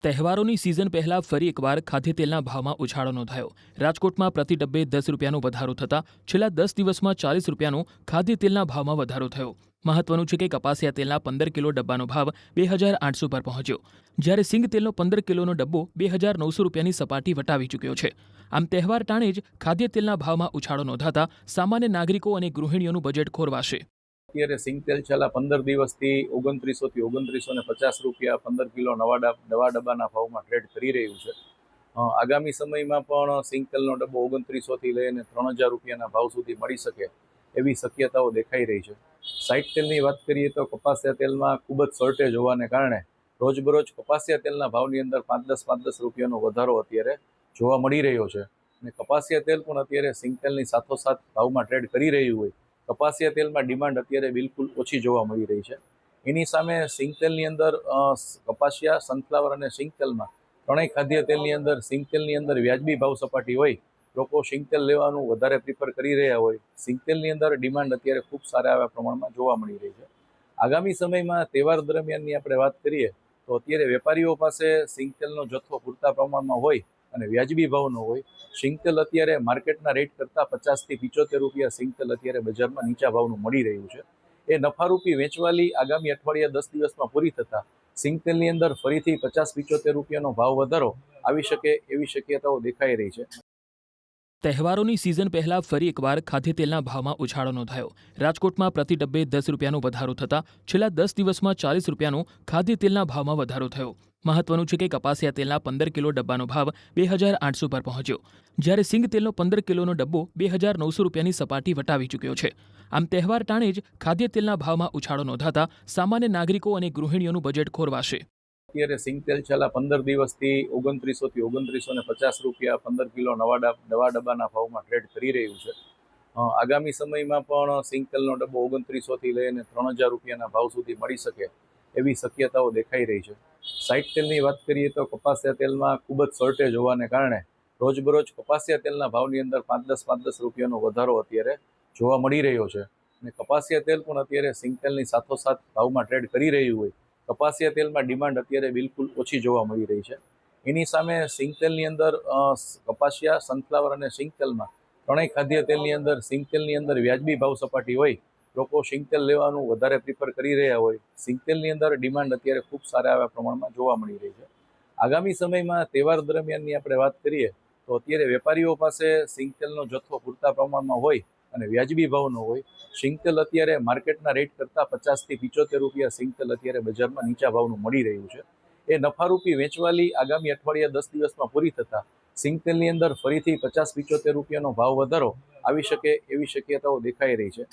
તહેવારોની સિઝન પહેલા ફરી એકવાર ખાદ્યતેલના ભાવમાં ઉછાળો નોંધાયો। રાજકોટમાં પ્રતિ ડબ્બે 10 રૂપિયાનો વધારો થતાં છેલ્લા 10 દિવસમાં 40 રૂપિયાનો ખાદ્યતેલના ભાવમાં વધારો થયો। મહત્વનું છે કે કપાસિયા તેલના 15 કિલો ડબ્બાનો ભાવ 2800 પર પહોંચ્યો, જ્યારે સિંગ તેલનો 15 કિલોનો ડબ્બો 2900 રૂપિયાની સપાટી વટાવી ચૂક્યો છે। આમ તહેવાર ટાણે જ ખાદ્યતેલના ભાવમાં ઉછાળો નોંધાતા સામાન્ય નાગરિકો અને ગૃહિણીઓનું બજેટ ખોરવાશે। અત્યારે સિંગ તેલ છેલ્લા 15 દિવસથી 2900 થી 2950 રૂપિયા 15 કિલો નવા ડબ્બાના ભાવમાં ટ્રેડ કરી રહ્યું છે। આગામી સમયમાં પણ સિંગ તેલનો ડબ્બો 2900 થી લઈને 3000 રૂપિયાના ભાવ સુધી મળી શકે એવી શક્યતાઓ દેખાઈ રહી છે। સાઇડ તેલની વાત કરીએ તો કપાસિયા તેલમાં ખૂબ જ શોર્ટેજ હોવાને કારણે રોજબરોજ કપાસિયા તેલના ભાવની અંદર 5-10 રૂપિયાનો વધારો અત્યારે જોવા મળી રહ્યો છે। અને કપાસિયા તેલ પણ અત્યારે સિંગ તેલની સાથોસાથ ભાવમાં ટ્રેડ કરી રહ્યું હોય, કપાસિયા તેલમાં ડિમાન્ડ અત્યારે બિલકુલ ઓછી જોવા મળી રહી છે। એની સામે સિંગ તેલની અંદર કપાસિયા, સનફ્લાવર અને સિંગ તેલમાં ત્રણેય ખાદ્ય તેલની અંદર સિંગ તેલની અંદર વ્યાજબી ભાવ સપાટી હોય, લોકો સિંગ તેલ લેવાનું વધારે પ્રિફર કરી રહ્યા હોય, સિંગ તેલની અંદર ડિમાન્ડ અત્યારે ખૂબ સારા એવા પ્રમાણમાં જોવા મળી રહી છે। આગામી સમયમાં તહેવાર દરમિયાનની આપણે વાત કરીએ તો અત્યારે વેપારીઓ પાસે સિંગ તેલનો જથ્થો પૂરતા પ્રમાણમાં હોય અને વ્યાજબી ભાવનો હોય। સિંગ તેલ અત્યારે માર્કેટના રેટ કરતાં 50 થી 75 રૂપિયા સિંગ તેલ અત્યારે બજારમાં નીચા ભાવનું મળી રહ્યું છે। એ નફારૂપી વેચવાલી આગામી અઠવાડિયા 10 દિવસમાં પૂરી થતાં સિંગ તેલની અંદર ફરીથી 50-75 રૂપિયાનો ભાવ વધારો આવી શકે એવી શક્યતાઓ દેખાઈ રહી છે। તહેવારોની સિઝન પહેલા ફરી એકવાર ખાદ્યતેલના ભાવમાં ઉછાળો નોંધાયો। રાજકોટમાં પ્રતિ ડબ્બે 10 રૂપિયાનો વધારો થતાં છેલ્લા 10 દિવસમાં 40 રૂપિયાનો ખાદ્યતેલના ભાવમાં વધારો થયો। મહત્વનું છે કે કપાસિયા તેલના 15 કિલો ડબ્બાનો ભાવ 2800 પર પહોંચ્યો, જ્યારે સિંગ તેલનો 15 કિલોનો ડબ્બો 2900 રૂપિયાની સપાટી વટાવી ચૂક્યો છે। આમ તહેવાર ટાણે જ ખાદ્યતેલના ભાવમાં ઉછાળો નોંધાતા સામાન્ય નાગરિકો અને ગૃહિણીઓનું બજેટ ખોરવાશે। અત્યારે સિંગ તેલ છેલ્લા 15 દિવસથી 2900 થી 2950 રૂપિયા 15 કિલો નવા ડબ્બાના ભાવમાં ટ્રેડ કરી રહ્યું છે। આગામી સમયમાં પણ સિંગ તેલનો ડબ્બો 2900 થી લઈને 3000 રૂપિયાના ભાવ સુધી મળી શકે એવી શક્યતાઓ દેખાઈ રહી છે। સાઇડ તેલની વાત કરીએ તો કપાસિયા તેલમાં ખૂબ જ શોર્ટેજ હોવાને કારણે રોજબરોજ કપાસિયા તેલના ભાવની અંદર 5-10 રૂપિયાનો વધારો અત્યારે જોવા મળી રહ્યો છે। અને કપાસિયા તેલ પણ અત્યારે સિંગ તેલની સાથોસાથ ભાવમાં ટ્રેડ કરી રહ્યું હોય, કપાસિયા તેલમાં ડિમાન્ડ અત્યારે બિલકુલ ઓછી જોવા મળી રહી છે। એની સામે સિંગ તેલની અંદર કપાસિયા, સનફ્લાવર અને સિંગ તેલમાં ત્રણેય ખાદ્ય તેલની અંદર સિંગ તેલની અંદર વ્યાજબી ભાવ સપાટી હોય, લોકો સિંગ તેલ લેવાનું વધારે પ્રિફર કરી રહ્યા હોય, સિંગ તેલની અંદર ડિમાન્ડ અત્યારે ખૂબ સારા એવા પ્રમાણમાં જોવા મળી રહી છે। આગામી સમયમાં તહેવાર દરમિયાનની આપણે વાત કરીએ તો અત્યારે વેપારીઓ પાસે સિંગ તેલનો જથ્થો પૂરતા પ્રમાણમાં હોય અને વ્યાજબી ભાવનો હોય। સિંગ તેલ અત્યારે માર્કેટના રેટ કરતાં 50 થી 75 રૂપિયા સિંગ તેલ અત્યારે બજારમાં નીચા ભાવનું મળી રહ્યું છે। એ નફારૂપી વેચવાલી આગામી અઠવાડિયા 10 દિવસમાં પૂરી થતાં સિંગ તેલની અંદર ફરીથી 50-75 રૂપિયાનો ભાવ વધારો આવી શકે એવી શક્યતાઓ દેખાઈ રહી છે।